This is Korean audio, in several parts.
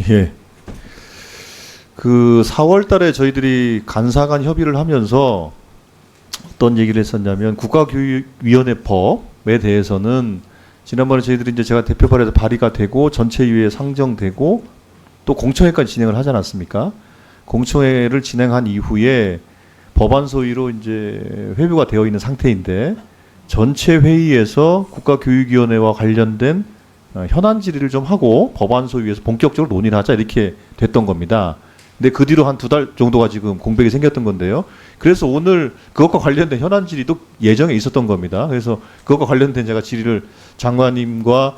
예. 그 4월 달에 저희들이 간사 간 협의를 하면서 어떤 얘기를 했었냐면 국가교육위원회법에 대해서는 지난번에 저희들이 이제 제가 대표 발의해서 발의가 되고 전체위에 상정되고 또 공청회까지 진행을 하지 않았습니까? 공청회를 진행한 이후에 법안 소위로 이제 회부가 되어 있는 상태인데 전체 회의에서 국가교육위원회와 관련된 현안 질의를 좀 하고 법안 소위에서 본격적으로 논의를 하자 이렇게 됐던 겁니다. 근데 그 뒤로 한 2달 정도가 지금 공백이 생겼던 건데요. 그래서 오늘 그것과 관련된 현안 질의도 예정에 있었던 겁니다. 그래서 그것과 관련된 제가 질의를 장관님과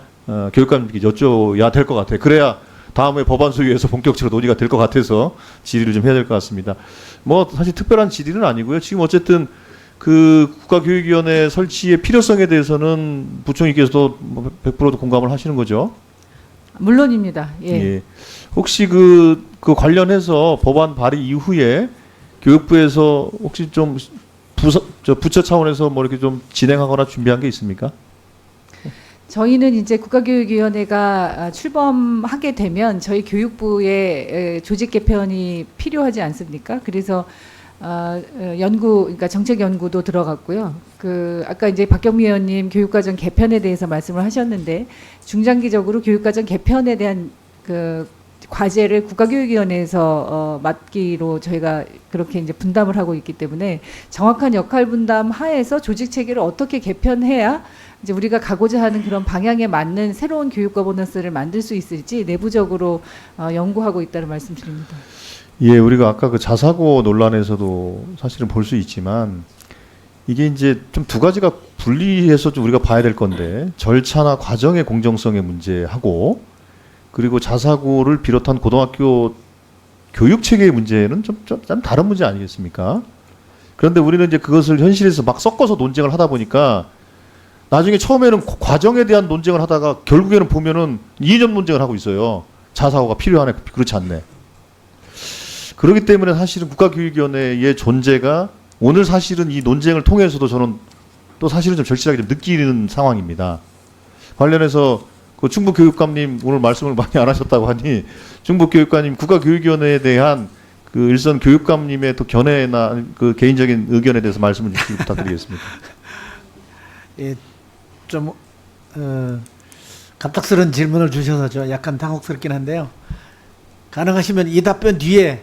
교육감님께 여쭤야 될 것 같아요. 그래야 다음에 법안 소위에서 본격적으로 논의가 될 것 같아서 질의를 좀 해야 될 것 같습니다. 뭐 사실 특별한 질의는 아니고요. 지금 어쨌든 그 국가교육위원회 설치의 필요성에 대해서는 부총리께서도 100%도 공감을 하시는 거죠? 물론입니다. 예. 예. 혹시 그 관련해서 법안 발의 이후에 교육부에서 혹시 좀 부처 차원에서 뭐 이렇게 좀 진행하거나 준비한 게 있습니까? 저희는 이제 국가교육위원회가 출범하게 되면 저희 교육부의 조직 개편이 필요하지 않습니까? 그래서 연구, 그러니까 정책 연구도 들어갔고요. 그 아까 이제 박경미 의원님 교육과정 개편에 대해서 말씀을 하셨는데 중장기적으로 교육과정 개편에 대한 그 과제를 국가교육위원회에서 맡기로 저희가 그렇게 이제 분담을 하고 있기 때문에 정확한 역할 분담 하에서 조직 체계를 어떻게 개편해야 이제 우리가 가고자 하는 그런 방향에 맞는 새로운 교육 거버넌스를 만들 수 있을지 내부적으로 연구하고 있다는 말씀드립니다. 예, 우리가 아까 그 자사고 논란에서도 사실은 볼 수 있지만 이게 이제 좀 두 가지가 분리해서 좀 우리가 봐야 될 건데 절차나 과정의 공정성의 문제하고 그리고 자사고를 비롯한 고등학교 교육 체계의 문제는 좀 다른 문제 아니겠습니까? 그런데 우리는 이제 그것을 현실에서 막 섞어서 논쟁을 하다 보니까 나중에 처음에는 과정에 대한 논쟁을 하다가 결국에는 보면은 이념 논쟁을 하고 있어요. 자사고가 필요하네, 그렇지 않네. 그렇기 때문에 사실은 국가교육위원회의 존재가 오늘 사실은 이 논쟁을 통해서도 저는 또 사실은 좀 절실하게 좀 느끼는 상황입니다. 관련해서 그 충북교육감님 오늘 말씀을 많이 안 하셨다고 하니 충북교육감님 국가교육위원회에 대한 그 일선 교육감님의 또 견해나 그 개인적인 의견에 대해서 말씀을 주시기 부탁드리겠습니다. 예, 좀 갑작스러운 질문을 주셔서 저 약간 당혹스럽긴 한데요. 가능하시면 이 답변 뒤에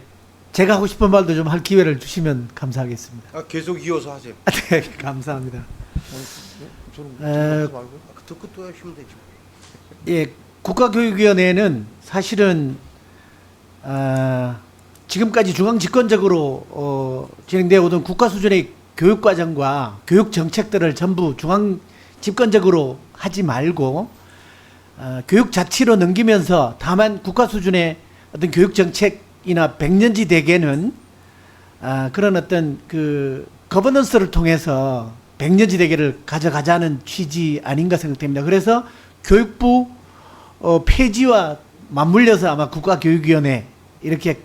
제가 하고 싶은 말도 좀 할 기회를 주시면 감사하겠습니다. 계속 이어서 하세요. 네, 감사합니다. 듣고 또 하시면 되죠. 예, 국가교육위원회는 사실은 지금까지 중앙 집권적으로 진행되어 오던 국가 수준의 교육 과정과 교육 정책들을 전부 중앙 집권적으로 하지 말고 교육 자치로 넘기면서 다만 국가 수준의 어떤 교육 정책이나 백년지 대계는 그런 어떤 그 거버넌스를 통해서 백년지 대계를 가져가자는 취지 아닌가 생각됩니다. 그래서 교육부 폐지와 맞물려서 아마 국가교육위원회 이렇게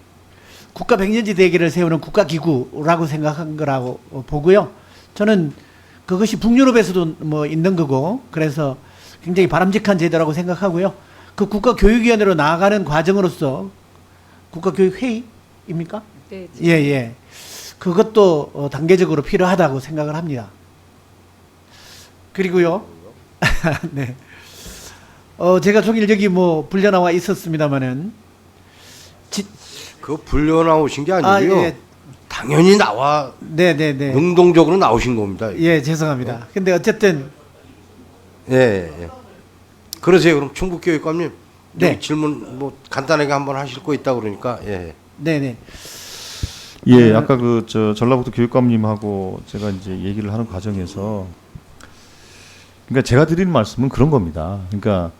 국가 백년지 대계를 세우는 국가기구라고 생각한 거라고 보고요. 저는 그것이 북유럽에서도 뭐 있는 거고 그래서 굉장히 바람직한 제도라고 생각하고요. 그 국가교육위원회로 나아가는 과정으로서 국가교육회의입니까? 네. 예, 예. 그것도 단계적으로 필요하다고 생각을 합니다. 그리고요. 네. 제가 종일 여기 뭐 불려나와 있었습니다만은 그 불려 나오신 게 아니고요. 예. 당연히 나와 네네네. 능동적으로 나오신 겁니다. 예, 죄송합니다. 근데 어쨌든 예. 그러세요. 그럼 충북교육감님 네. 여기 질문 뭐 간단하게 한번 하실 거 있다 그러니까 예. 네네. 예, 아까 그 전라북도 교육감님하고 제가 이제 얘기를 하는 과정에서 그러니까 제가 드리는 말씀은 그런 겁니다. 그러니까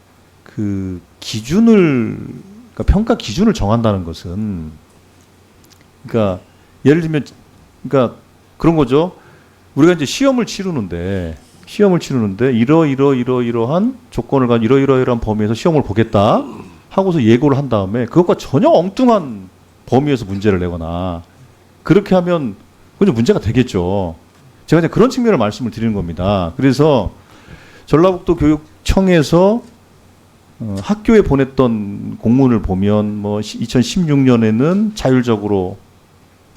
그 기준을 그러니까 평가 기준을 정한다는 것은 그러니까 예를 들면 그러니까 그런 거죠. 우리가 이제 시험을 치르는데 이러한 조건을 가진 이러이러한 범위에서 시험을 보겠다 하고서 예고를 한 다음에 그것과 전혀 엉뚱한 범위에서 문제를 내거나 그렇게 하면 그건 문제가 되겠죠. 제가 이제 그런 측면을 말씀을 드리는 겁니다. 그래서 전라북도 교육청에서 학교에 보냈던 공문을 보면 뭐 2016년에는 자율적으로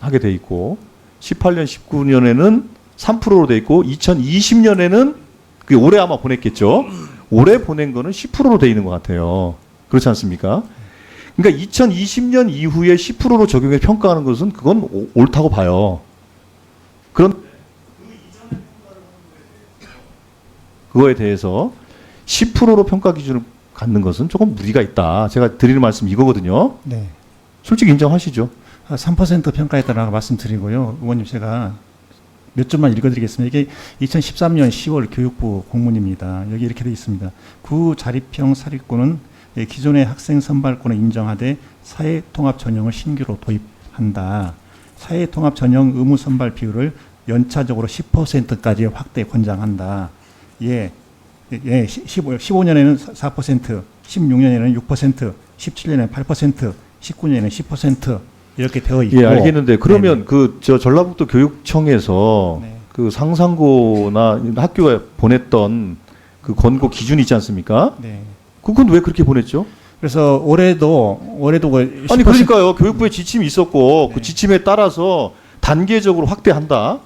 하게 돼 있고 18년, 19년에는 3%로 돼 있고 2020년에는 그 올해 아마 보냈겠죠. 올해 보낸 거는 10%로 돼 있는 것 같아요. 그렇지 않습니까? 그러니까 2020년 이후에 10%로 적용해 평가하는 것은 그건 옳다고 봐요. 그런 그거에 대해서 10%로 평가 기준을 갖는 것은 조금 무리가 있다. 제가 드리는 말씀 이거거든요. 네. 솔직히 인정하시죠? 3% 평가했다라고 말씀드리고요. 의원님 제가 몇 줄만 읽어드리겠습니다. 이게 2013년 10월 교육부 공문입니다. 여기 이렇게 되어 있습니다. 구자립형 사립고는 기존의 학생 선발권을 인정하되 사회통합 전형을 신규로 도입한다. 사회통합 전형 의무 선발 비율을 연차적으로 10%까지 확대 권장한다. 15년에는 4%, 16년에는 6%, 17년에는 8%, 19년에는 10% 이렇게 되어 있고. 예, 알겠는데 그러면 그 저 전라북도 교육청에서 네. 그 상상고나 학교에 보냈던 그 권고 기준이 있지 않습니까? 네. 그건 왜 그렇게 보냈죠? 그래서 올해도 그 아니 10% 그러니까요. 교육부에 지침이 있었고 그 네. 지침에 따라서 단계적으로 확대한다.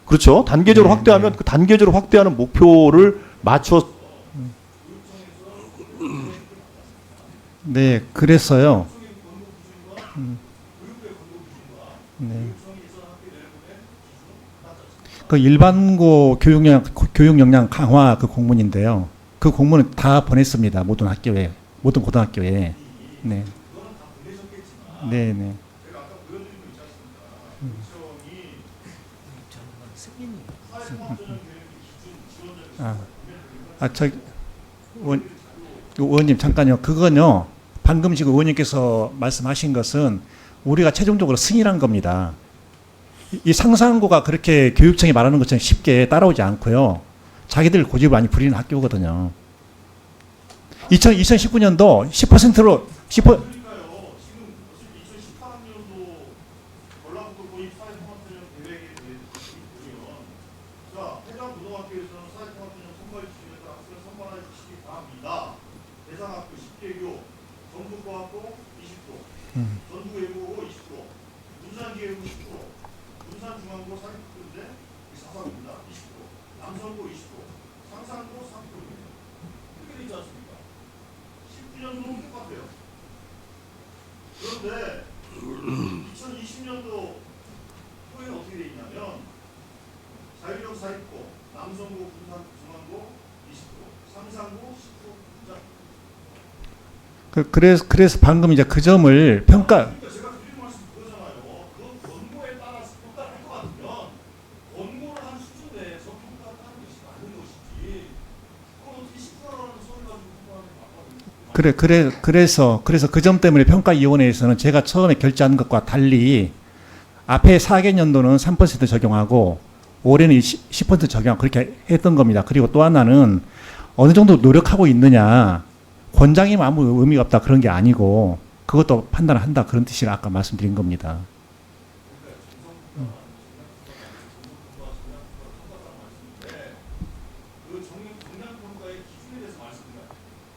그렇죠? 단계적으로 네, 확대하면 네. 그 단계적으로 확대하는 목표를 맞춰 네, 그랬어요. 네. 그 일반고 교육 역량 강화 그 공문인데요. 그 공문은 다 보냈습니다. 모든 학교에, 모든 고등학교에. 네. 네, 네. 의원님 잠깐요. 그건요. 방금 지금 의원님께서 말씀하신 것은 우리가 최종적으로 승인한 겁니다. 이 상상고가 그렇게 교육청이 말하는 것처럼 쉽게 따라오지 않고요. 자기들 고집을 많이 부리는 학교거든요. 2019년도 10%로 10%. 그런데 2020년도 후에는 어떻게 돼 있냐면 자율적 사립고, 남성고, 군산, 중앙고 20%, 상산고 10%. 그래서 방금 이제 그 점을 평가. 그러니까 제가 드리는 말씀 그거잖아요. 그 권고에 따라서 평가를 할 것 같으면 권고를 한 수준 내에서 평가를 하는 것이 맞는 것이지. 그럼 어떻게 10%라는 소리 가지고 평가하는 게 맞거든요. 그래서 그 점 때문에 평가위원회에서는 제가 처음에 결제한 것과 달리 앞에 4개년도는 3% 적용하고 올해는 10% 적용하고 그렇게 했던 겁니다. 그리고 또 하나는 어느 정도 노력하고 있느냐, 권장이면 아무 의미가 없다 그런 게 아니고 그것도 판단을 한다 그런 뜻이라 아까 말씀드린 겁니다. 그 정량 평가의 기준에 대해서 말씀드립니다.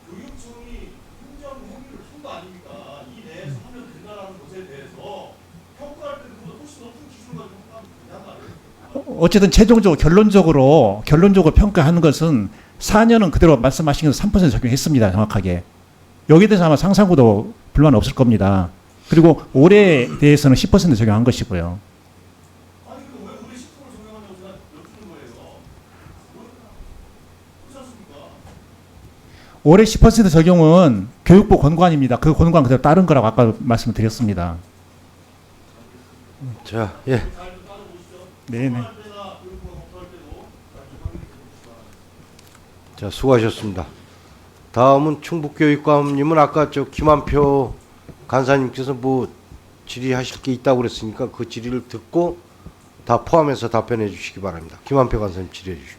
교육청이 행정 행위를 한 거 아닙니까? 이 내에서 하면 된다라는 것에 대해서 평가할 때 그보다 훨씬 높은 기준을 가지고 평가하면 되냐 말이에요. 어쨌든 최종적으로 결론적으로 평가하는 것은 4년은 그대로 말씀하신 것을 3% 적용했습니다. 정확하게. 여기에 대해서 아마 상상고도 불만 없을 겁니다. 그리고 올해에 대해서는 10% 적용한 것이고요. 아니 근데 왜 우리 10%를 적용하냐고 제가 여쭙는 거예요. 그렇지 않습니까? 올해 10% 적용은 교육부 권고안입니다. 그 권고안 그대로 따른 거라고 아까 말씀을 드렸습니다. 자, 예. 네네. 자, 수고하셨습니다. 다음은 충북교육감님은 아까 저 김한표 간사님께서 뭐 질의하실 게 있다고 그랬으니까 그 질의를 듣고 다 포함해서 답변해 주시기 바랍니다. 김한표 간사님 질의해 주십시오.